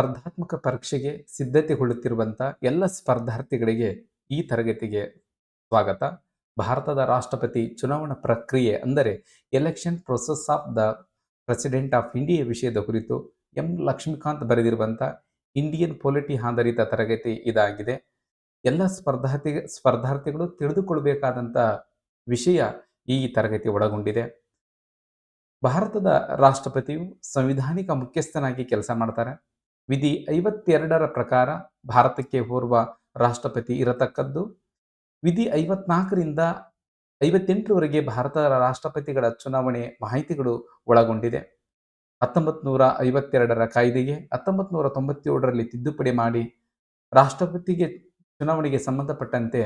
ಸ್ಪರ್ಧಾತ್ಮಕ ಪರೀಕ್ಷೆಗೆ ಸಿದ್ಧತೆಗೊಳ್ಳುತ್ತಿರುವಂಥ ಎಲ್ಲ ಸ್ಪರ್ಧಾರ್ಥಿಗಳಿಗೆ ಈ ತರಗತಿಗೆ ಸ್ವಾಗತ. ಭಾರತದ ರಾಷ್ಟ್ರಪತಿ ಚುನಾವಣಾ ಪ್ರಕ್ರಿಯೆ ಅಂದರೆ election process of the president of India ವಿಷಯದ ಕುರಿತು ಎಂ ಲಕ್ಷ್ಮೀಕಾಂತ್ ಬರೆದಿರುವಂಥ ಇಂಡಿಯನ್ ಪೊಲಿಟಿ ಆಧಾರಿತ ತರಗತಿ ಇದಾಗಿದೆ. ಎಲ್ಲ ಸ್ಪರ್ಧಾರ್ಥಿಗಳು ತಿಳಿದುಕೊಳ್ಳಬೇಕಾದಂಥ ವಿಷಯ ಈ ತರಗತಿ ಒಳಗೊಂಡಿದೆ. ಭಾರತದ ರಾಷ್ಟ್ರಪತಿಯು ಸಂವಿಧಾನಿಕ ಮುಖ್ಯಸ್ಥನಾಗಿ ಕೆಲಸ ಮಾಡ್ತಾರೆ. ವಿಧಿ 52ರ ಪ್ರಕಾರ ಭಾರತಕ್ಕೆ ಓರ್ವ ರಾಷ್ಟ್ರಪತಿ ಇರತಕ್ಕದ್ದು. ವಿಧಿ 54ರಿಂದ 58ರವರೆಗೆ ಭಾರತದ ರಾಷ್ಟ್ರಪತಿಗಳ ಚುನಾವಣೆ ಮಾಹಿತಿಗಳು ಒಳಗೊಂಡಿದೆ. 1952ರ ಕಾಯ್ದೆಗೆ 1997ರಲ್ಲಿ ತಿದ್ದುಪಡಿ ಮಾಡಿ ರಾಷ್ಟ್ರಪತಿಗೆ ಚುನಾವಣೆಗೆ ಸಂಬಂಧಪಟ್ಟಂತೆ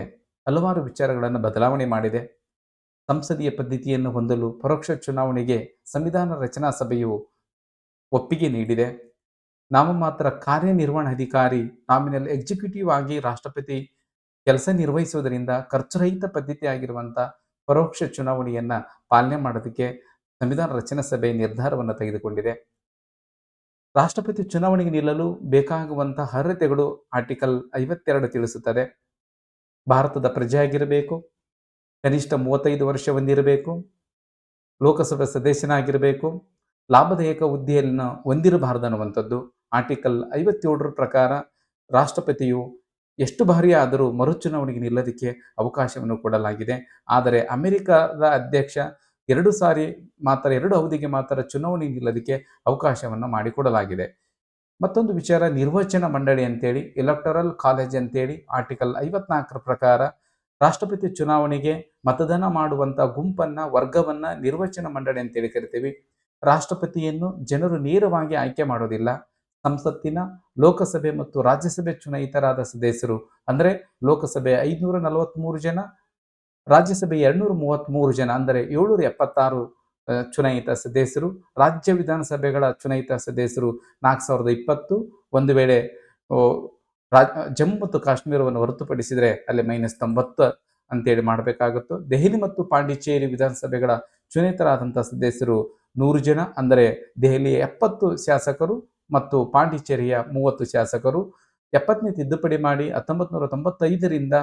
ಹಲವಾರು ವಿಚಾರಗಳನ್ನು ಬದಲಾವಣೆ ಮಾಡಿದೆ. ಸಂಸದೀಯ ಪದ್ಧತಿಯನ್ನು ಹೊಂದಲು ಪರೋಕ್ಷ ಚುನಾವಣೆಗೆ ಸಂವಿಧಾನ ರಚನಾ ಸಭೆಯು ಒಪ್ಪಿಗೆ ನೀಡಿದೆ. ನಾಮಮಾತ್ರ ಕಾರ್ಯನಿರ್ವಹಣಾಧಿಕಾರಿ ನಾಮಿನಲ್ ಎಕ್ಸಿಕ್ಯೂಟಿವ್ ಆಗಿ ರಾಷ್ಟ್ರಪತಿ ಕೆಲಸ ನಿರ್ವಹಿಸುವುದರಿಂದ ಖರ್ಚುರಹಿತ ಪದ್ಧತಿ ಆಗಿರುವಂಥ ಪರೋಕ್ಷ ಚುನಾವಣೆಯನ್ನ ಪಾಲನೆ ಮಾಡೋದಕ್ಕೆ ಸಂವಿಧಾನ ರಚನಾ ಸಭೆ ನಿರ್ಧಾರವನ್ನು ತೆಗೆದುಕೊಂಡಿದೆ. ರಾಷ್ಟ್ರಪತಿ ಚುನಾವಣೆಗೆ ನಿಲ್ಲಲು ಬೇಕಾಗುವಂತಹ ಅರ್ಹತೆಗಳು ಆರ್ಟಿಕಲ್ 52 ತಿಳಿಸುತ್ತದೆ. ಭಾರತದ ಪ್ರಜೆಯಾಗಿರಬೇಕು, ಕನಿಷ್ಠ 35 ವರ್ಷ ಹೊಂದಿರಬೇಕು, ಲೋಕಸಭೆ ಸದಸ್ಯನಾಗಿರಬೇಕು, ಲಾಭದಾಯಕ ಹುದ್ದೆಯನ್ನು ಹೊಂದಿರಬಾರದು ಅನ್ನುವಂಥದ್ದು. ಆರ್ಟಿಕಲ್ 57ರ ಪ್ರಕಾರ ರಾಷ್ಟ್ರಪತಿಯು ಎಷ್ಟು ಬಾರಿ ಆದರೂ ಮರುಚುನಾವಣೆಗೆ ನಿಲ್ಲೋದಕ್ಕೆ ಅವಕಾಶವನ್ನು ಕೊಡಲಾಗಿದೆ. ಆದರೆ ಅಮೆರಿಕದ ಅಧ್ಯಕ್ಷ 2 ಸಾರಿ ಮಾತ್ರ 2 ಅವಧಿಗೆ ಮಾತ್ರ ಚುನಾವಣೆಗೆ ನಿಲ್ಲೋದಕ್ಕೆ ಅವಕಾಶವನ್ನು ಮಾಡಿಕೊಡಲಾಗಿದೆ. ಮತ್ತೊಂದು ವಿಚಾರ ನಿರ್ವಚನ ಮಂಡಳಿ ಅಂತೇಳಿ, ಎಲೆಕ್ಟರಲ್ ಕಾಲೇಜ್ ಅಂತೇಳಿ ಆರ್ಟಿಕಲ್ 54ರ ಪ್ರಕಾರ ರಾಷ್ಟ್ರಪತಿ ಚುನಾವಣೆಗೆ ಮತದಾನ ಮಾಡುವಂಥ ಗುಂಪನ್ನ ವರ್ಗವನ್ನ ನಿರ್ವಚನ ಮಂಡಳಿ ಅಂತೇಳಿ ಕರಿತೀವಿ. ರಾಷ್ಟ್ರಪತಿಯನ್ನು ಜನರು ನೇರವಾಗಿ ಆಯ್ಕೆ ಮಾಡೋದಿಲ್ಲ. ಸಂಸತ್ತಿನ ಲೋಕಸಭೆ ಮತ್ತು ರಾಜ್ಯಸಭೆ ಚುನಾಯಿತರಾದ ಸದಸ್ಯರು ಅಂದರೆ ಲೋಕಸಭೆ 543 ಜನ, ರಾಜ್ಯಸಭೆ 233 ಜನ ಅಂದರೆ 776 ಚುನಾಯಿತ ಸದಸ್ಯರು, ರಾಜ್ಯ ವಿಧಾನಸಭೆಗಳ ಚುನಾಯಿತ ಸದಸ್ಯರು 4020. ಒಂದು ವೇಳೆ ಜಮ್ಮು ಮತ್ತು ಕಾಶ್ಮೀರವನ್ನು ಹೊರತುಪಡಿಸಿದರೆ ಅಲ್ಲಿ -90 ಅಂತೇಳಿ ಮಾಡಬೇಕಾಗುತ್ತೋ. ದೆಹಲಿ ಮತ್ತು ಪಾಂಡಿಚೇರಿ ವಿಧಾನಸಭೆಗಳ ಚುನಾಯಿತರಾದಂಥ ಸದಸ್ಯರು 100 ಜನ ಅಂದರೆ ದೆಹಲಿಯ 70 ಶಾಸಕರು ಮತ್ತು ಪಾಂಡಿಚೇರಿಯ 30 ಶಾಸಕರು. 70ನೇ ತಿದ್ದುಪಡಿ ಮಾಡಿ 1995ರಿಂದ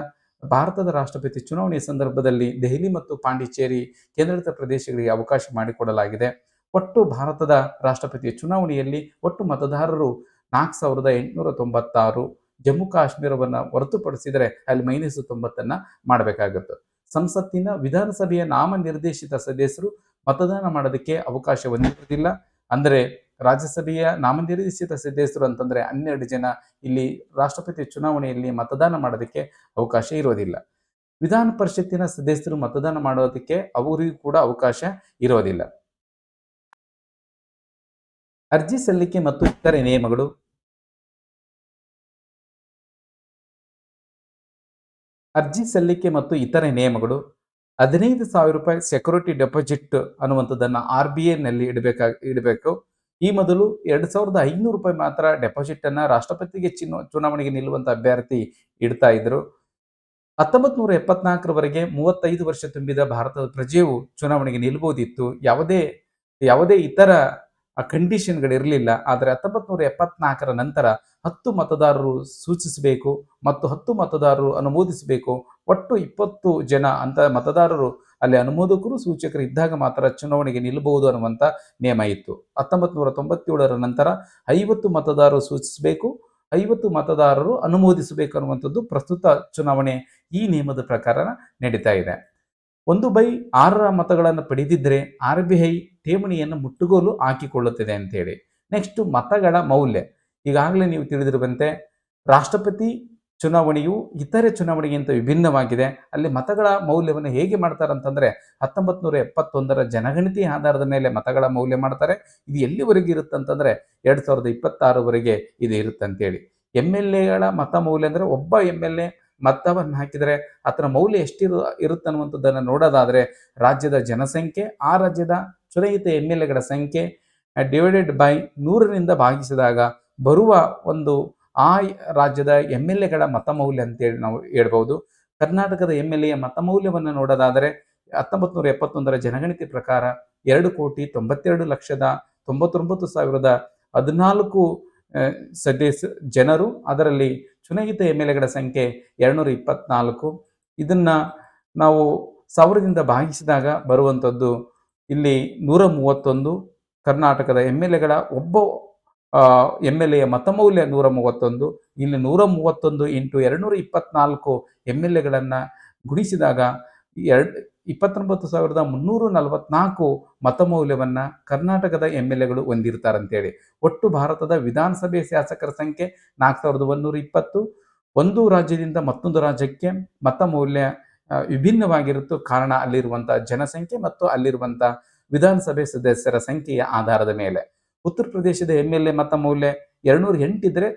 ಭಾರತದ ರಾಷ್ಟ್ರಪತಿ ಚುನಾವಣೆಯ ಸಂದರ್ಭದಲ್ಲಿ ದೆಹಲಿ ಮತ್ತು ಪಾಂಡಿಚೇರಿ ಕೇಂದ್ರಾಡಳಿತ ಪ್ರದೇಶಗಳಿಗೆ ಅವಕಾಶ ಮಾಡಿಕೊಡಲಾಗಿದೆ. ಒಟ್ಟು ಭಾರತದ ರಾಷ್ಟ್ರಪತಿಯ ಚುನಾವಣೆಯಲ್ಲಿ ಒಟ್ಟು ಮತದಾರರು 4896. ಜಮ್ಮು ಕಾಶ್ಮೀರವನ್ನು ಹೊರತುಪಡಿಸಿದರೆ ಅಲ್ಲಿ -90 ಮಾಡಬೇಕಾಗುತ್ತೆ. ಸಂಸತ್ತಿನ ವಿಧಾನಸಭೆಯ ನಾಮನಿರ್ದೇಶಿತ ಸದಸ್ಯರು ಮತದಾನ ಮಾಡೋದಕ್ಕೆ ಅವಕಾಶ ಹೊಂದಿರುವುದಿಲ್ಲ. ಅಂದರೆ ರಾಜ್ಯಸಭೆಯ ನಾಮನಿರ್ದೇಶಿತ ಸದಸ್ಯರು ಅಂತಂದ್ರೆ 12 ಜನ ಇಲ್ಲಿ ರಾಷ್ಟ್ರಪತಿ ಚುನಾವಣೆಯಲ್ಲಿ ಮತದಾನ ಮಾಡೋದಕ್ಕೆ ಅವಕಾಶ ಇರೋದಿಲ್ಲ. ವಿಧಾನ ಪರಿಷತ್ತಿನ ಸದಸ್ಯರು ಮತದಾನ ಮಾಡೋದಕ್ಕೆ ಅವರಿಗೂ ಕೂಡ ಅವಕಾಶ ಇರೋದಿಲ್ಲ. ಅರ್ಜಿ ಸಲ್ಲಿಕೆ ಮತ್ತು ಇತರೆ ನಿಯಮಗಳು. ಅರ್ಜಿ ಸಲ್ಲಿಕೆ ಮತ್ತು ಇತರೆ ನಿಯಮಗಳು. 15,000 ರೂಪಾಯಿ ಸೆಕ್ಯೂರಿಟಿ ಡೆಪಾಸಿಟ್ ಅನ್ನುವಂಥದ್ದನ್ನು RBI ನಲ್ಲಿ ಇಡಬೇಕು. ಈ ಮೊದಲು 2,500 ರೂಪಾಯಿ ಮಾತ್ರ ಡೆಪಾಸಿಟ್ ಅನ್ನ ರಾಷ್ಟ್ರಪತಿಗೆ ಚುನಾವಣೆಗೆ ನಿಲ್ಲುವಂತ ಅಭ್ಯರ್ಥಿ ಇಡ್ತಾ ಇದ್ರು. 1974ರವರೆಗೆ 35 ವರ್ಷ ತುಂಬಿದ ಭಾರತದ ಪ್ರಜೆಯು ಚುನಾವಣೆಗೆ ನಿಲ್ಲಬಹುದಿತ್ತು. ಯಾವುದೇ ಇತರ ಕಂಡೀಷನ್ಗಳಿರಲಿಲ್ಲ. ಆದರೆ 1974ರ ನಂತರ 10 ಮತದಾರರು ಸೂಚಿಸಬೇಕು ಮತ್ತು 10 ಮತದಾರರು ಅನುಮೋದಿಸಬೇಕು. ಒಟ್ಟು 20 ಜನ ಅಂತ ಮತದಾರರು ಅಲ್ಲಿ ಅನುಮೋದಕರು ಸೂಚಕರು ಇದ್ದಾಗ ಮಾತ್ರ ಚುನಾವಣೆಗೆ ನಿಲ್ಲಬಹುದು ಅನ್ನುವಂಥ ನಿಯಮ ಇತ್ತು. 1997ರ ನಂತರ 50 ಮತದಾರರು ಸೂಚಿಸಬೇಕು, 50 ಮತದಾರರು ಅನುಮೋದಿಸಬೇಕು ಅನ್ನುವಂಥದ್ದು ಪ್ರಸ್ತುತ ಚುನಾವಣೆ ಈ ನಿಯಮದ ಪ್ರಕಾರ ನಡೀತಾ ಇದೆ. 1/6 ಮತಗಳನ್ನು ಪಡೆದಿದ್ದರೆ RBI ಠೇವಣಿಯನ್ನು ಮುಟ್ಟುಗೋಲು ಹಾಕಿಕೊಳ್ಳುತ್ತದೆ ಅಂತೇಳಿ. ನೆಕ್ಸ್ಟ್ ಮತಗಳ ಮೌಲ್ಯ. ಈಗಾಗಲೇ ನೀವು ತಿಳಿದಿರುವಂತೆ ರಾಷ್ಟ್ರಪತಿ ಚುನಾವಣೆಯು ಇತರೆ ಚುನಾವಣೆಗಿಂತ ವಿಭಿನ್ನವಾಗಿದೆ. ಅಲ್ಲಿ ಮತಗಳ ಮೌಲ್ಯವನ್ನು ಹೇಗೆ ಮಾಡ್ತಾರೆ ಅಂತಂದ್ರೆ 1971ರ ಜನಗಣತಿ ಆಧಾರದ ಮೇಲೆ ಮತಗಳ ಮೌಲ್ಯ ಮಾಡ್ತಾರೆ. ಇದು ಎಲ್ಲಿವರೆಗೆ ಇರುತ್ತೆ ಅಂತಂದ್ರೆ 2026ವರೆಗೆ ಇದು ಇರುತ್ತೆ ಅಂತೇಳಿ. MLAಗಳ ಮತ ಮೌಲ್ಯ ಅಂದ್ರೆ ಒಬ್ಬ MLA ಮತವನ್ನು ಹಾಕಿದರೆ ಅದರ ಮೌಲ್ಯ ಇರುತ್ತೆ ಅನ್ನುವಂಥದ್ದನ್ನು ನೋಡೋದಾದ್ರೆ ರಾಜ್ಯದ ಜನಸಂಖ್ಯೆ, ಆ ರಾಜ್ಯದ ಚುನಾಯಿತ MLAಗಳ ಸಂಖ್ಯೆ ಡಿವೈಡೆಡ್ ಬೈ 100ರಿಂದ ಭಾಗಿಸಿದಾಗ ಬರುವ ಒಂದು ಆ ರಾಜ್ಯದ MLAಗಳ ಮತ ಮೌಲ್ಯ ಅಂತೇಳಿ ನಾವು ಹೇಳ್ಬಹುದು. ಕರ್ನಾಟಕದ MLA ಮತ ಮೌಲ್ಯವನ್ನು ನೋಡೋದಾದರೆ 1971ರ ಜನಗಣತಿ ಪ್ರಕಾರ 2,92,99,014 ಆ, ಜನರು, ಅದರಲ್ಲಿ ಚುನಾಯಿತ MLAಗಳ ಸಂಖ್ಯೆ 224. ಇದನ್ನ ನಾವು 1000ದಿಂದ ಭಾಗಿಸಿದಾಗ ಬರುವಂಥದ್ದು ಇಲ್ಲಿ 131. ಕರ್ನಾಟಕದ MLAಗಳ ಒಬ್ಬ MLAಯ ಮತಮೌಲ್ಯ 131. ಇಲ್ಲಿ 131 ಇಂಟು 224 MLAಗಳನ್ನ ಗುಣಿಸಿದಾಗ 29,344 ಮತಮೌಲ್ಯವನ್ನ ಕರ್ನಾಟಕದ MLAಗಳು ಹೊಂದಿರ್ತಾರಂತೇಳಿ. ಒಟ್ಟು ಭಾರತದ ವಿಧಾನಸಭೆ ಶಾಸಕರ ಸಂಖ್ಯೆ 4120. ಒಂದು ರಾಜ್ಯದಿಂದ ಮತ್ತೊಂದು ರಾಜ್ಯಕ್ಕೆ ಮತಮೌಲ್ಯ ವಿಭಿನ್ನವಾಗಿರುತ್ತೋ, ಕಾರಣ ಅಲ್ಲಿರುವಂತಹ ಜನಸಂಖ್ಯೆ ಮತ್ತು ಅಲ್ಲಿರುವಂತಹ ವಿಧಾನಸಭೆ ಸದಸ್ಯರ ಸಂಖ್ಯೆಯ ಆಧಾರದ ಮೇಲೆ. ಉತ್ತರ ಪ್ರದೇಶದ MLA ಮತಮೌಲ್ಯ 208 ಇದ್ರೆ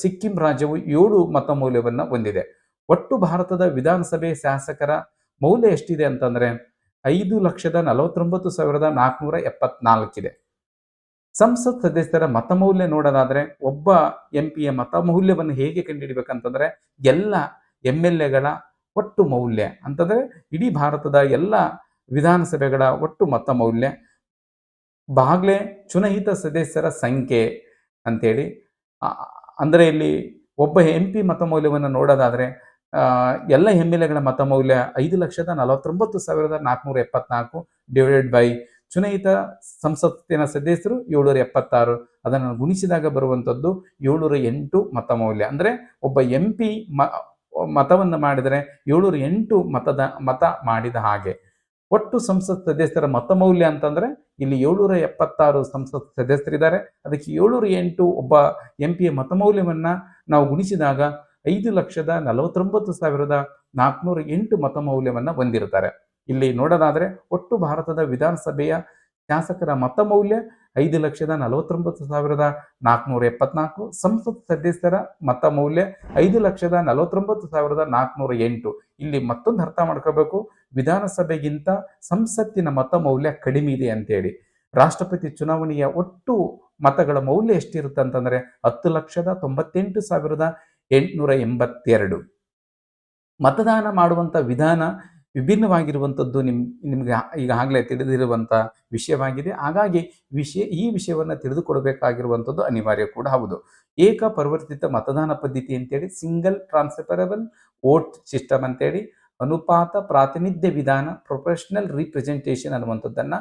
ಸಿಕ್ಕಿಂ ರಾಜ್ಯವು 7 ಮತಮೌಲ್ಯವನ್ನು ಹೊಂದಿದೆ. ಒಟ್ಟು ಭಾರತದ ವಿಧಾನಸಭೆ ಶಾಸಕರ ಮೌಲ್ಯ ಎಷ್ಟಿದೆ ಅಂತಂದ್ರೆ 5,49,474 ಇದೆ. ಸಂಸತ್ ಸದಸ್ಯರ ಮತಮೌಲ್ಯ ನೋಡೋದಾದ್ರೆ ಒಬ್ಬ MP ಯ ಮತಮೌಲ್ಯವನ್ನು ಹೇಗೆ ಕಂಡುಹಿಡಿಬೇಕಂತಂದ್ರೆ ಎಲ್ಲ MLAಗಳ ಒಟ್ಟು ಮೌಲ್ಯ ಅಂತಂದ್ರೆ ಇಡೀ ಭಾರತದ ಎಲ್ಲ ವಿಧಾನಸಭೆಗಳ ಒಟ್ಟು ಮತಮೌಲ್ಯ ಬಾಗ್ಲೆ ಚುನಾಯಿತ ಸದಸ್ಯರ ಸಂಖ್ಯೆ ಅಂತೇಳಿ. ಅಂದ್ರೆ ಇಲ್ಲಿ ಒಬ್ಬ MP ಮತಮೌಲ್ಯವನ್ನು ನೋಡೋದಾದ್ರೆ ಎಲ್ಲ MLAಗಳ ಮತಮೌಲ್ಯ 5,49,474 ಡಿವೈಡೆಡ್ ಬೈ ಚುನಾಯಿತ ಸಂಸತ್ತಿನ ಸದಸ್ಯರು 776. ಅದನ್ನು ಗುಣಿಸಿದಾಗ ಬರುವಂಥದ್ದು 708 ಮತಮೌಲ್ಯ. ಅಂದ್ರೆ ಒಬ್ಬ MP ಮತವನ್ನು ಮಾಡಿದರೆ 708 ಮತ ಮಾಡಿದ ಹಾಗೆ. ಒಟ್ಟು ಸಂಸತ್ ಸದಸ್ಯರ ಮತಮೌಲ್ಯ ಅಂತಂದ್ರೆ ಇಲ್ಲಿ 776 ಸಂಸತ್ ಸದಸ್ಯರಿದ್ದಾರೆ, ಅದಕ್ಕೆ 708 ಒಬ್ಬ MP ಯ ಮತಮೌಲ್ಯವನ್ನ ನಾವು ಗುಣಿಸಿದಾಗ 5,49,408 ಮತಮೌಲ್ಯವನ್ನ ಹೊಂದಿರ್ತಾರೆ. ಇಲ್ಲಿ ನೋಡೋದಾದ್ರೆ ಒಟ್ಟು ಭಾರತದ ವಿಧಾನಸಭೆಯ ಶಾಸಕರ ಮತಮೌಲ್ಯ 5,49,474. ಸಂಸತ್ ಸದಸ್ಯರ ಮತಮೌಲ್ಯ 5,49,408. ಇಲ್ಲಿ ಮತ್ತೊಂದು ಅರ್ಥ ಮಾಡ್ಕೋಬೇಕು, ವಿಧಾನಸಭೆಗಿಂತ ಸಂಸತ್ತಿನ ಮತಮೌಲ್ಯ ಕಡಿಮೆ ಇದೆ ಅಂತೇಳಿ. ರಾಷ್ಟ್ರಪತಿ ಚುನಾವಣೆಯ ಒಟ್ಟು ಮತಗಳ ಮೌಲ್ಯ ಎಷ್ಟಿರುತ್ತೆ ಅಂತಂದ್ರೆ 10,98,882. ಮತದಾನ ಮಾಡುವಂತ ವಿಧಾನ ವಿಭಿನ್ನವಾಗಿರುವಂಥದ್ದು ನಿಮ್ಗೆ ಈಗಾಗಲೇ ತಿಳಿದಿರುವಂಥ ವಿಷಯವಾಗಿದೆ. ಹಾಗಾಗಿ ಈ ವಿಷಯವನ್ನು ತಿಳಿದುಕೊಡಬೇಕಾಗಿರುವಂಥದ್ದು ಅನಿವಾರ್ಯ ಕೂಡ ಹೌದು. ಏಕ ಪರಿವರ್ತಿತ ಮತದಾನ ಪದ್ಧತಿ ಅಂತೇಳಿ, ಸಿಂಗಲ್ ಟ್ರಾನ್ಸ್ಫರಬಲ್ ವೋಟ್ ಸಿಸ್ಟಮ್ ಅಂತೇಳಿ, ಅನುಪಾತ ಪ್ರಾತಿನಿಧ್ಯ ವಿಧಾನ, ಪ್ರೊಫೆಷನಲ್ ರಿಪ್ರೆಸೆಂಟೇಷನ್ ಅನ್ನುವಂಥದ್ದನ್ನ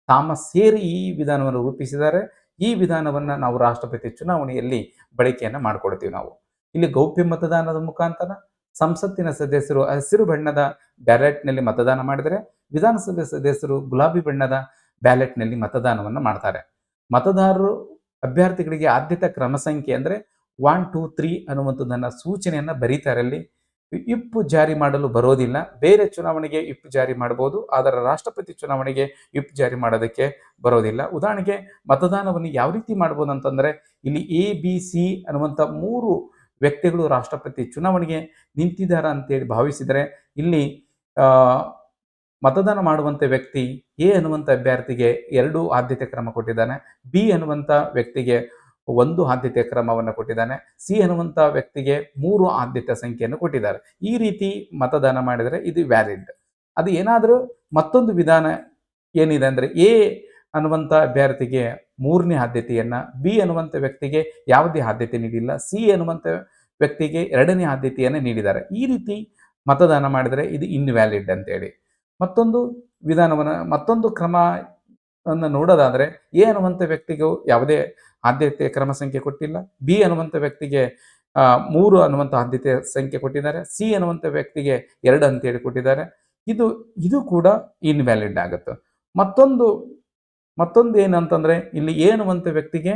ಥಾಮಸ್ ಹೇರ್ ಈ ವಿಧಾನವನ್ನು ರೂಪಿಸಿದ್ದಾರೆ. ಈ ವಿಧಾನವನ್ನ ನಾವು ರಾಷ್ಟ್ರಪತಿ ಚುನಾವಣೆಯಲ್ಲಿ ಬಳಕೆಯನ್ನ ಮಾಡ್ಕೊಳ್ತೀವಿ. ನಾವು ಇಲ್ಲಿ ಗೌಪ್ಯ ಮತದಾನದ ಮುಖಾಂತರ ಸಂಸತ್ತಿನ ಸದಸ್ಯರು ಹಸಿರು ಬಣ್ಣದ ಬ್ಯಾಲೆಟ್ನಲ್ಲಿ ಮತದಾನ ಮಾಡಿದರೆ, ವಿಧಾನಸಭೆ ಸದಸ್ಯರು ಗುಲಾಬಿ ಬಣ್ಣದ ಬ್ಯಾಲೆಟ್ನಲ್ಲಿ ಮತದಾನವನ್ನು ಮಾಡ್ತಾರೆ. ಮತದಾರರು ಅಭ್ಯರ್ಥಿಗಳಿಗೆ ಆದ್ಯತಾ ಕ್ರಮ ಸಂಖ್ಯೆ ಅಂದ್ರೆ 1, 2, 3 ಅನ್ನುವಂಥದ್ದನ್ನ ಸೂಚನೆಯನ್ನ ಬರೀತಾರೆ. ಅಲ್ಲಿ ವಿಪ್ ಜಾರಿ ಮಾಡಲು ಬರೋದಿಲ್ಲ. ಬೇರೆ ಚುನಾವಣೆಗೆ ವಿಪ್ ಜಾರಿ ಮಾಡಬಹುದು, ಆದರೆ ರಾಷ್ಟ್ರಪತಿ ಚುನಾವಣೆಗೆ ವಿಪ್ ಜಾರಿ ಮಾಡೋದಕ್ಕೆ ಬರೋದಿಲ್ಲ. ಉದಾಹರಣೆಗೆ ಮತದಾನವನ್ನು ಯಾವ ರೀತಿ ಮಾಡಬಹುದು ಅಂತಂದ್ರೆ, ಇಲ್ಲಿ ABC ಅನ್ನುವಂಥ 3 ವ್ಯಕ್ತಿಗಳು ರಾಷ್ಟ್ರಪತಿ ಚುನಾವಣೆಗೆ ನಿಂತಿದ್ದಾರೆ ಅಂತೇಳಿ ಭಾವಿಸಿದರೆ, ಇಲ್ಲಿ ಮತದಾನ ಮಾಡುವಂತ ವ್ಯಕ್ತಿ A ಅನ್ನುವಂಥ ಅಭ್ಯರ್ಥಿಗೆ 2 ಆದ್ಯತೆ ಕ್ರಮ ಕೊಟ್ಟಿದ್ದಾನೆ, B ಅನ್ನುವಂಥ ವ್ಯಕ್ತಿಗೆ 1 ಆದ್ಯತೆ ಕ್ರಮವನ್ನು ಕೊಟ್ಟಿದ್ದಾನೆ, C ಅನ್ನುವಂಥ ವ್ಯಕ್ತಿಗೆ 3 ಆದ್ಯತೆ ಸಂಖ್ಯೆಯನ್ನು ಕೊಟ್ಟಿದ್ದಾರೆ. ಈ ರೀತಿ ಮತದಾನ ಮಾಡಿದರೆ ಇದು ವ್ಯಾಲಿಡ್. ಅದು ಏನಾದರೂ ಮತ್ತೊಂದು ವಿಧಾನ ಏನಿದೆ ಅಂದ್ರೆ, A ಅನ್ನುವಂಥ ಅಭ್ಯರ್ಥಿಗೆ 3ನೇ ಆದ್ಯತೆಯನ್ನ, B ಅನ್ನುವಂಥ ವ್ಯಕ್ತಿಗೆ ಯಾವುದೇ ಆದ್ಯತೆ ನೀಡಿಲ್ಲ, C ಅನ್ನುವಂಥ ವ್ಯಕ್ತಿಗೆ 2ನೇ ಆದ್ಯತೆಯನ್ನು ನೀಡಿದ್ದಾರೆ. ಈ ರೀತಿ ಮತದಾನ ಮಾಡಿದರೆ ಇದು ಇನ್ವ್ಯಾಲಿಡ್ ಅಂತೇಳಿ. ಮತ್ತೊಂದು ಕ್ರಮವನ್ನು ನೋಡೋದಾದ್ರೆ, A ಅನ್ನುವಂಥ ವ್ಯಕ್ತಿಗೂ ಯಾವುದೇ ಆದ್ಯತೆ ಕ್ರಮ ಸಂಖ್ಯೆ ಕೊಟ್ಟಿಲ್ಲ, B ಅನ್ನುವಂಥ ವ್ಯಕ್ತಿಗೆ 3 ಅನ್ನುವಂಥ ಆದ್ಯತೆ ಸಂಖ್ಯೆ ಕೊಟ್ಟಿದ್ದಾರೆ, C ಅನ್ನುವಂಥ ವ್ಯಕ್ತಿಗೆ 2 ಅಂತೇಳಿ ಕೊಟ್ಟಿದ್ದಾರೆ. ಇದು ಕೂಡ ಇನ್ವ್ಯಾಲಿಡ್ ಆಗುತ್ತೆ. ಮತ್ತೊಂದು ಏನಂತಂದ್ರೆ, ಇಲ್ಲಿ A ಅನ್ನುವಂಥ ವ್ಯಕ್ತಿಗೆ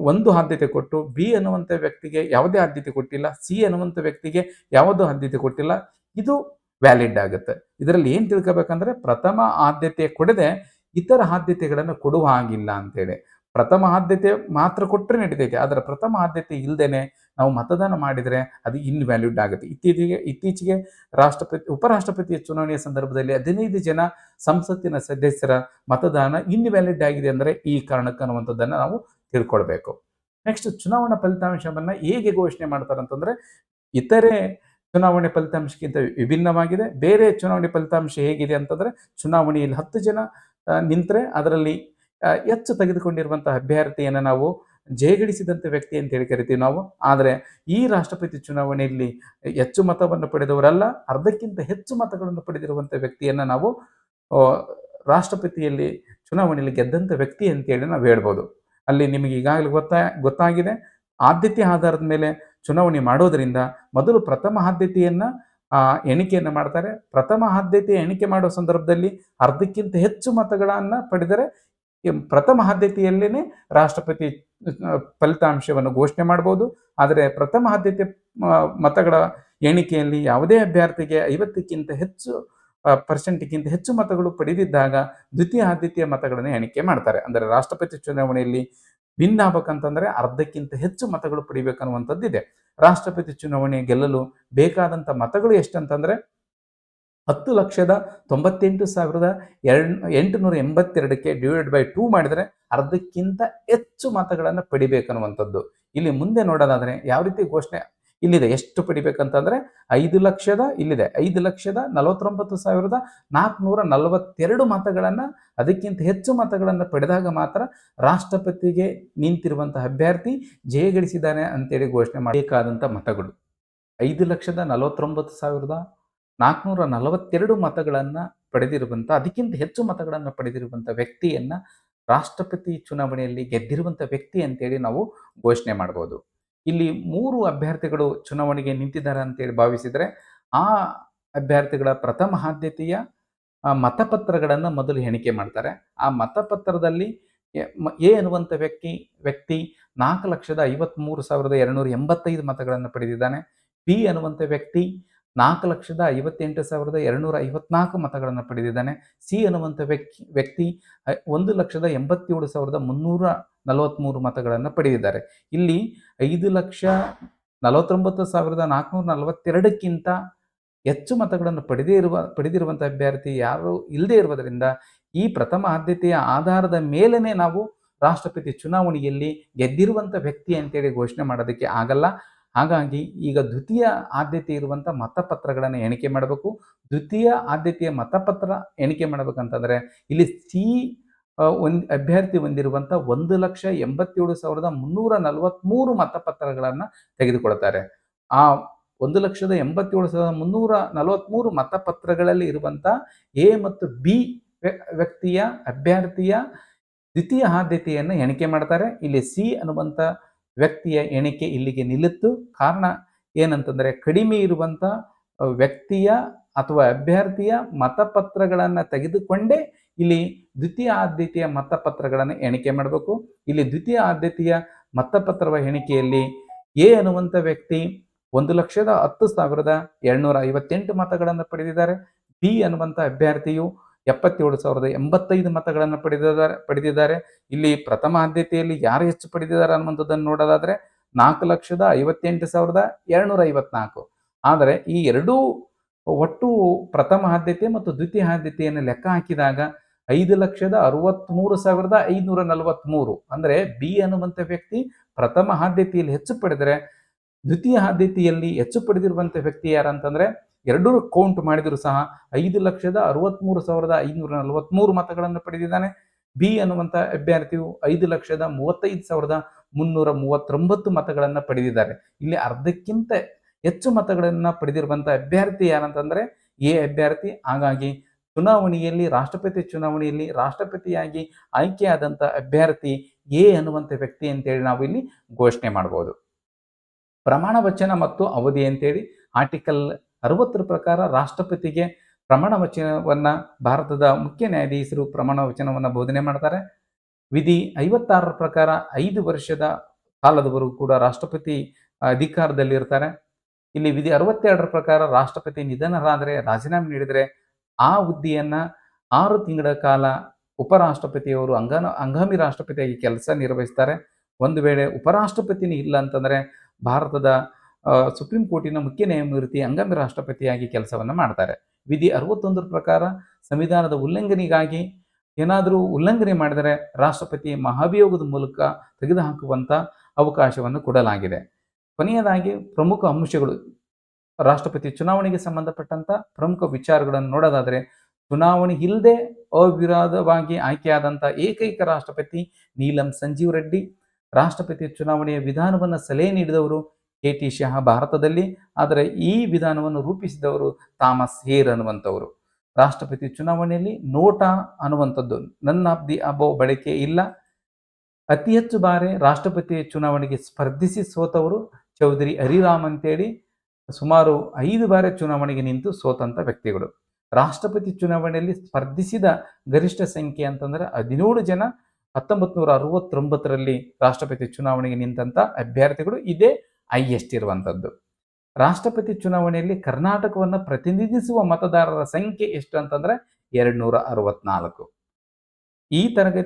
1 ಆದ್ಯತೆ ಕೊಟ್ಟು, B ಅನ್ನುವಂಥ ವ್ಯಕ್ತಿಗೆ ಯಾವುದೇ ಆದ್ಯತೆ ಕೊಟ್ಟಿಲ್ಲ, C ಅನ್ನುವಂಥ ವ್ಯಕ್ತಿಗೆ ಯಾವುದೋ ಆದ್ಯತೆ ಕೊಟ್ಟಿಲ್ಲ, ಇದು ವ್ಯಾಲಿಡ್ ಆಗುತ್ತೆ. ಇದರಲ್ಲಿ ಏನ್ ತಿಳ್ಕೋಬೇಕಂದ್ರೆ, ಪ್ರಥಮ ಆದ್ಯತೆ ಕೊಡದೆ ಇತರ ಆದ್ಯತೆಗಳನ್ನು ಕೊಡುವ ಹಾಗಿಲ್ಲ ಅಂತೇಳಿ. ಪ್ರಥಮ ಆದ್ಯತೆ ಮಾತ್ರ ಕೊಟ್ಟರೆ ನಡೀತೈತೆ, ಆದರೆ ಪ್ರಥಮ ಆದ್ಯತೆ ಇಲ್ಲದೇನೆ ನಾವು ಮತದಾನ ಮಾಡಿದರೆ ಅದು ಇನ್ವ್ಯಾಲಿಡ್ ಆಗುತ್ತೆ. ಇತ್ತೀಚೆಗೆ ಉಪರಾಷ್ಟ್ರಪತಿಯ ಚುನಾವಣೆಯ ಸಂದರ್ಭದಲ್ಲಿ 15 ಜನ ಸಂಸತ್ತಿನ ಸದಸ್ಯರ ಮತದಾನ ಇನ್ವ್ಯಾಲಿಡ್ ಆಗಿದೆ ಅಂದ್ರೆ ಈ ಕಾರಣಕ್ಕೆ ಅನ್ನುವಂಥದ್ದನ್ನ ನಾವು ತಿಳ್ಕೊಳ್ಬೇಕು. ನೆಕ್ಸ್ಟ್, ಚುನಾವಣಾ ಫಲಿತಾಂಶವನ್ನ ಹೇಗೆ ಘೋಷಣೆ ಮಾಡ್ತಾರೆ ಅಂತಂದ್ರೆ, ಇತರೆ ಚುನಾವಣೆ ಫಲಿತಾಂಶಕ್ಕಿಂತ ವಿಭಿನ್ನವಾಗಿದೆ. ಬೇರೆ ಚುನಾವಣೆ ಫಲಿತಾಂಶ ಹೇಗಿದೆ ಅಂತಂದ್ರೆ, ಚುನಾವಣೆಯಲ್ಲಿ 10 ಜನ ನಿಂತರೆ ಅದರಲ್ಲಿ ಹೆಚ್ಚು ತೆಗೆದುಕೊಂಡಿರುವಂತಹ ಅಭ್ಯರ್ಥಿಯನ್ನು ನಾವು ಜಯಗಳಿಸಿದಂಥ ವ್ಯಕ್ತಿ ಅಂತ ಹೇಳಿ ಕರಿತೀವಿ ನಾವು. ಆದರೆ ಈ ರಾಷ್ಟ್ರಪತಿ ಚುನಾವಣೆಯಲ್ಲಿ ಹೆಚ್ಚು ಮತವನ್ನು ಪಡೆದವರಲ್ಲ, ಅರ್ಧಕ್ಕಿಂತ ಹೆಚ್ಚು ಮತಗಳನ್ನು ಪಡೆದಿರುವಂಥ ವ್ಯಕ್ತಿಯನ್ನ ನಾವು ಆ, ರಾಷ್ಟ್ರಪತಿಯಲ್ಲಿ ಚುನಾವಣೆಯಲ್ಲಿ ಗೆದ್ದಂಥ ವ್ಯಕ್ತಿ ಅಂತೇಳಿ ನಾವು ಹೇಳ್ಬೋದು. ಅಲ್ಲಿ ನಿಮಗೆ ಈಗಾಗಲೇ ಗೊತ್ತಾಗಿದೆ, ಆದ್ಯತೆ ಆಧಾರದ ಮೇಲೆ ಚುನಾವಣೆ ಮಾಡೋದರಿಂದ ಮೊದಲು ಪ್ರಥಮ ಆದ್ಯತೆಯನ್ನ ಎಣಿಕೆಯನ್ನು ಮಾಡ್ತಾರೆ. ಪ್ರಥಮ ಆದ್ಯತೆ ಎಣಿಕೆ ಮಾಡುವ ಸಂದರ್ಭದಲ್ಲಿ ಅರ್ಧಕ್ಕಿಂತ ಹೆಚ್ಚು ಮತಗಳನ್ನ ಪಡೆದರೆ ಪ್ರಥಮ ಆದ್ಯತೆಯಲ್ಲೇನೆ ರಾಷ್ಟ್ರಪತಿ ಫಲಿತಾಂಶವನ್ನು ಘೋಷಣೆ ಮಾಡಬಹುದು. ಆದರೆ ಪ್ರಥಮ ಆದ್ಯತೆ ಮತಗಳ ಎಣಿಕೆಯಲ್ಲಿ ಯಾವುದೇ ಅಭ್ಯರ್ಥಿಗೆ 50ಕ್ಕಿಂತ ಹೆಚ್ಚು ಪರ್ಸೆಂಟ್ಗಿಂತ ಹೆಚ್ಚು ಮತಗಳು ಪಡೆದಿದ್ದಾಗ ದ್ವಿತೀಯ ಆದ್ಯತೆಯ ಮತಗಳನ್ನು ಎಣಿಕೆ ಮಾಡ್ತಾರೆ. ಅಂದರೆ ರಾಷ್ಟ್ರಪತಿ ಚುನಾವಣೆಯಲ್ಲಿ ವಿನ್ ಆಗ್ಬೇಕಂತಂದ್ರೆ ಅರ್ಧಕ್ಕಿಂತ ಹೆಚ್ಚು ಮತಗಳು ಪಡಿಬೇಕನ್ನುವಂಥದ್ದಿದೆ. ರಾಷ್ಟ್ರಪತಿ ಚುನಾವಣೆ ಗೆಲ್ಲಲು ಬೇಕಾದಂಥ ಮತಗಳು ಎಷ್ಟಂತಂದ್ರೆ 10,98,882ಕ್ಕೆ ಡಿವೈಡ್ ಬೈ 2 ಮಾಡಿದರೆ ಅರ್ಧಕ್ಕಿಂತ ಹೆಚ್ಚು ಮತಗಳನ್ನು ಪಡಿಬೇಕನ್ನುವಂಥದ್ದು. ಇಲ್ಲಿ ಮುಂದೆ ನೋಡೋದಾದ್ರೆ ಯಾವ ರೀತಿ ಘೋಷಣೆ ಇಲ್ಲಿದೆ, ಎಷ್ಟು ಪಡಿಬೇಕಂತಂದ್ರೆ 5,49,442 ಮತಗಳನ್ನ, ಅದಕ್ಕಿಂತ ಹೆಚ್ಚು ಮತಗಳನ್ನು ಪಡೆದಾಗ ಮಾತ್ರ ರಾಷ್ಟ್ರಪತಿಗೆ ನಿಂತಿರುವಂತಹ ಅಭ್ಯರ್ಥಿ ಜಯಗಳಿಸಿದ್ದಾನೆ ಅಂತೇಳಿ ಘೋಷಣೆ ಮಾಡಬೇಕಾದಂಥ ಮತಗಳು 5,49,442 ಮತಗಳನ್ನು ಪಡೆದಿರುವಂಥ, ಅದಕ್ಕಿಂತ ಹೆಚ್ಚು ಮತಗಳನ್ನು ಪಡೆದಿರುವಂಥ ವ್ಯಕ್ತಿಯನ್ನ ರಾಷ್ಟ್ರಪತಿ ಚುನಾವಣೆಯಲ್ಲಿ ಗೆದ್ದಿರುವಂಥ ವ್ಯಕ್ತಿ ಅಂತೇಳಿ ನಾವು ಘೋಷಣೆ ಮಾಡಬಹುದು. ಇಲ್ಲಿ 3 ಅಭ್ಯರ್ಥಿಗಳು ಚುನಾವಣೆಗೆ ನಿಂತಿದ್ದಾರೆ ಅಂತೇಳಿ ಭಾವಿಸಿದರೆ ಆ ಅಭ್ಯರ್ಥಿಗಳ ಪ್ರಥಮ ಆದ್ಯತೆಯ ಮತಪತ್ರಗಳನ್ನು ಮೊದಲು ಎಣಿಕೆ ಮಾಡ್ತಾರೆ. ಆ ಮತಪತ್ರದಲ್ಲಿ ಎ ಅನ್ನುವಂಥ ವ್ಯಕ್ತಿ 4,53,285 ಮತಗಳನ್ನು ಪಡೆದಿದ್ದಾನೆ. ಬಿ ಅನ್ನುವಂಥ ವ್ಯಕ್ತಿ 4,58,254 ಮತಗಳನ್ನು ಪಡೆದಿದ್ದಾನೆ. ಸಿ ಅನ್ನುವಂಥ ವ್ಯಕ್ತಿ 1,87,343 ಮತಗಳನ್ನು ಪಡೆದಿದ್ದಾರೆ. ಇಲ್ಲಿ 5,49,442ಕ್ಕಿಂತ ಹೆಚ್ಚು ಮತಗಳನ್ನು ಪಡೆದಿರುವಂಥ ಅಭ್ಯರ್ಥಿ ಯಾರು ಇಲ್ಲದೆ ಇರುವುದರಿಂದ ಈ ಪ್ರಥಮ ಆದ್ಯತೆಯ ಆಧಾರದ ಮೇಲೆನೆ ನಾವು ರಾಷ್ಟ್ರಪತಿ ಚುನಾವಣೆಯಲ್ಲಿ ಗೆದ್ದಿರುವಂಥ ವ್ಯಕ್ತಿ ಅಂತೇಳಿ ಘೋಷಣೆ ಮಾಡೋದಕ್ಕೆ ಆಗಲ್ಲ. ಹಾಗಾಗಿ ಈಗ ದ್ವಿತೀಯ ಆದ್ಯತೆ ಇರುವಂಥ ಮತಪತ್ರಗಳನ್ನು ಎಣಿಕೆ ಮಾಡಬೇಕು. ದ್ವಿತೀಯ ಆದ್ಯತೆಯ ಮತಪತ್ರ ಎಣಿಕೆ ಮಾಡಬೇಕಂತಂದ್ರೆ ಇಲ್ಲಿ ಸಿ ಅಭ್ಯರ್ಥಿ ಹೊಂದಿರುವಂಥ 1,87,343 ಮತಪತ್ರಗಳನ್ನು ತೆಗೆದುಕೊಳ್ತಾರೆ. ಆ 1,87,343 ಮತಪತ್ರಗಳಲ್ಲಿ ಇರುವಂಥ ಎ ಮತ್ತು ಬಿ ವ್ಯಕ್ತಿಯ ಅಭ್ಯರ್ಥಿಯ ದ್ವಿತೀಯ ಆದ್ಯತೆಯನ್ನು ಎಣಿಕೆ ಮಾಡ್ತಾರೆ. ಇಲ್ಲಿ ಸಿ ಅನ್ನುವಂಥ ವ್ಯಕ್ತಿಯ ಎಣಿಕೆ ಇಲ್ಲಿಗೆ ನಿಲ್ಲಿತ್ತು. ಕಾರಣ ಏನಂತಂದ್ರೆ ಕಡಿಮೆ ಇರುವಂಥ ವ್ಯಕ್ತಿಯ ಅಥವಾ ಅಭ್ಯರ್ಥಿಯ ಮತಪತ್ರಗಳನ್ನು ತೆಗೆದುಕೊಂಡೇ ಇಲ್ಲಿ ದ್ವಿತೀಯ ಆದ್ಯತೆಯ ಮತಪತ್ರಗಳನ್ನು ಎಣಿಕೆ ಮಾಡಬೇಕು. ಇಲ್ಲಿ ದ್ವಿತೀಯ ಆದ್ಯತೆಯ ಮತಪತ್ರವ ಎಣಿಕೆಯಲ್ಲಿ ಎ ಅನ್ನುವಂಥ ವ್ಯಕ್ತಿ 1,10,258 ಮತಗಳನ್ನು ಪಡೆದಿದ್ದಾರೆ. ಬಿ ಅನ್ನುವಂಥ ಅಭ್ಯರ್ಥಿಯು 77,085 ಮತಗಳನ್ನು ಪಡೆದಿದ್ದಾರೆ. ಇಲ್ಲಿ ಪ್ರಥಮ ಆದ್ಯತೆಯಲ್ಲಿ ಯಾರು ಹೆಚ್ಚು ಪಡೆದಿದ್ದಾರೆ ಅನ್ನುವಂಥದ್ದನ್ನು ನೋಡೋದಾದ್ರೆ 4,58,254. ಆದರೆ ಈ ಎರಡೂ ಒಟ್ಟು ಪ್ರಥಮ ಆದ್ಯತೆ ಮತ್ತು ದ್ವಿತೀಯ ಆದ್ಯತೆಯನ್ನು ಲೆಕ್ಕ ಹಾಕಿದಾಗ 5,63,543. ಅಂದರೆ ಬಿ ಅನ್ನುವಂಥ ವ್ಯಕ್ತಿ ಪ್ರಥಮ ಆದ್ಯತೆಯಲ್ಲಿ ಹೆಚ್ಚು ಪಡೆದರೆ ದ್ವಿತೀಯ ಆದ್ಯತೆಯಲ್ಲಿ ಹೆಚ್ಚು ಪಡೆದಿರುವಂಥ ವ್ಯಕ್ತಿ ಯಾರಂತಂದ್ರೆ ಎರಡೂ ಕೌಂಟ್ ಮಾಡಿದರೂ ಸಹ 5,63,543 ಮತಗಳನ್ನು ಪಡೆದಿದ್ದಾನೆ. ಬಿ ಅನ್ನುವಂಥ ಅಭ್ಯರ್ಥಿಯು 5,35,339 ಮತಗಳನ್ನು ಪಡೆದಿದ್ದಾರೆ. ಇಲ್ಲಿ ಅರ್ಧಕ್ಕಿಂತ ಹೆಚ್ಚು ಮತಗಳನ್ನು ಪಡೆದಿರುವಂಥ ಅಭ್ಯರ್ಥಿ ಯಾರಂತಂದ್ರೆ ಎ ಅಭ್ಯರ್ಥಿ. ಹಾಗಾಗಿ ರಾಷ್ಟ್ರಪತಿ ಚುನಾವಣೆಯಲ್ಲಿ ರಾಷ್ಟ್ರಪತಿಯಾಗಿ ಆಯ್ಕೆಯಾದಂಥ ಅಭ್ಯರ್ಥಿ ಎ ಅನ್ನುವಂಥ ವ್ಯಕ್ತಿ ಅಂತೇಳಿ ನಾವು ಇಲ್ಲಿ ಘೋಷಣೆ ಮಾಡಬಹುದು. ಪ್ರಮಾಣ ವಚನ ಮತ್ತು ಅವಧಿ ಅಂತೇಳಿ ಆರ್ಟಿಕಲ್ 60 ಪ್ರಕಾರ ರಾಷ್ಟ್ರಪತಿಗೆ ಪ್ರಮಾಣ ವಚನವನ್ನ ಭಾರತದ ಮುಖ್ಯ ನ್ಯಾಯಾಧೀಶರು ಪ್ರಮಾಣ ವಚನವನ್ನ ಬೋಧನೆ ಮಾಡ್ತಾರೆ. ವಿಧಿ 56 ಪ್ರಕಾರ 5 ವರ್ಷದ ಕಾಲದವರೆಗೂ ಕೂಡ ರಾಷ್ಟ್ರಪತಿ ಅಧಿಕಾರದಲ್ಲಿ ಇರ್ತಾರೆ. ಇಲ್ಲಿ ವಿಧಿ 62 ಪ್ರಕಾರ ರಾಷ್ಟ್ರಪತಿ ನಿಧನರಾದರೆ, ರಾಜೀನಾಮೆ ನೀಡಿದರೆ ಆ ಹುದ್ದೆಯನ್ನ 6 ತಿಂಗಳ ಕಾಲ ಉಪರಾಷ್ಟ್ರಪತಿಯವರು ಹಂಗಾಮಿ ರಾಷ್ಟ್ರಪತಿಯಾಗಿ ಕೆಲಸ ನಿರ್ವಹಿಸ್ತಾರೆ. ಒಂದು ವೇಳೆ ಉಪರಾಷ್ಟ್ರಪತಿನೇ ಇಲ್ಲ ಅಂತಂದ್ರೆ ಭಾರತದ ಸುಪ್ರೀಂ ಕೋರ್ಟಿನ ಮುಖ್ಯ ನ್ಯಾಯಮೂರ್ತಿ ಹಂಗಾಮಿ ರಾಷ್ಟ್ರಪತಿಯಾಗಿ ಕೆಲಸವನ್ನು ಮಾಡ್ತಾರೆ. ವಿಧಿ 61 ಪ್ರಕಾರ ಸಂವಿಧಾನದ ಉಲ್ಲಂಘನೆಗಾಗಿ ಏನಾದರೂ ಉಲ್ಲಂಘನೆ ಮಾಡಿದರೆ ರಾಷ್ಟ್ರಪತಿ ಮಹಾಭಿಯೋಗದ ಮೂಲಕ ತೆಗೆದುಹಾಕುವಂತ ಅವಕಾಶವನ್ನು ಕೊಡಲಾಗಿದೆ. ಕೊನೆಯದಾಗಿ ಪ್ರಮುಖ ಅಂಶಗಳು, ರಾಷ್ಟ್ರಪತಿ ಚುನಾವಣೆಗೆ ಸಂಬಂಧಪಟ್ಟಂತ ಪ್ರಮುಖ ವಿಚಾರಗಳನ್ನು ನೋಡೋದಾದರೆ, ಚುನಾವಣೆ ಇಲ್ಲದೆ ಅವಿರೋಧವಾಗಿ ಆಯ್ಕೆಯಾದಂಥ ಏಕೈಕ ರಾಷ್ಟ್ರಪತಿ ನೀಲಂ ಸಂಜೀವ್ ರೆಡ್ಡಿ. ರಾಷ್ಟ್ರಪತಿ ಚುನಾವಣೆಯ ವಿಧಾನವನ್ನು ಸಲಹೆ ನೀಡಿದವರು ಕೆ.ಟಿ. ಶಾ ಭಾರತದಲ್ಲಿ. ಆದರೆ ಈ ವಿಧಾನವನ್ನು ರೂಪಿಸಿದವರು ಥಾಮಸ್ ಹೇರ್ ಅನ್ನುವಂಥವರು. ರಾಷ್ಟ್ರಪತಿ ಚುನಾವಣೆಯಲ್ಲಿ ನೋಟಾ ಅನ್ನುವಂಥದ್ದು ನನ್ ಆಫ್ ದಿ ಅಬೌವ್ ಬಳಕೆ ಇಲ್ಲ. ಅತಿ ಹೆಚ್ಚು ಬಾರಿ ರಾಷ್ಟ್ರಪತಿ ಚುನಾವಣೆಗೆ ಸ್ಪರ್ಧಿಸಿ ಸೋತವರು ಚೌಧರಿ ಹರಿರಾಮ್ ಅಂತೇಳಿ. ಸುಮಾರು 5 ಬಾರಿ ಚುನಾವಣೆಗೆ ನಿಂತು ಸೋತಂತ ವ್ಯಕ್ತಿಗಳು. ರಾಷ್ಟ್ರಪತಿ ಚುನಾವಣೆಯಲ್ಲಿ ಸ್ಪರ್ಧಿಸಿದ ಗರಿಷ್ಠ ಸಂಖ್ಯೆ ಅಂತಂದ್ರೆ 17 ಜನ 1969ರಲ್ಲಿ ರಾಷ್ಟ್ರಪತಿ ಚುನಾವಣೆಗೆ ನಿಂತಹ ಅಭ್ಯರ್ಥಿಗಳು ಇದೇ ಹೈಯೆಸ್ಟ್ ಇರುವಂಥದ್ದು. ರಾಷ್ಟ್ರಪತಿ ಚುನಾವಣೆಯಲ್ಲಿ ಕರ್ನಾಟಕವನ್ನು ಪ್ರತಿನಿಧಿಸುವ ಮತದಾರರ ಸಂಖ್ಯೆ ಎಷ್ಟು ಅಂತಂದ್ರೆ 264. ಈ ತರಗತಿ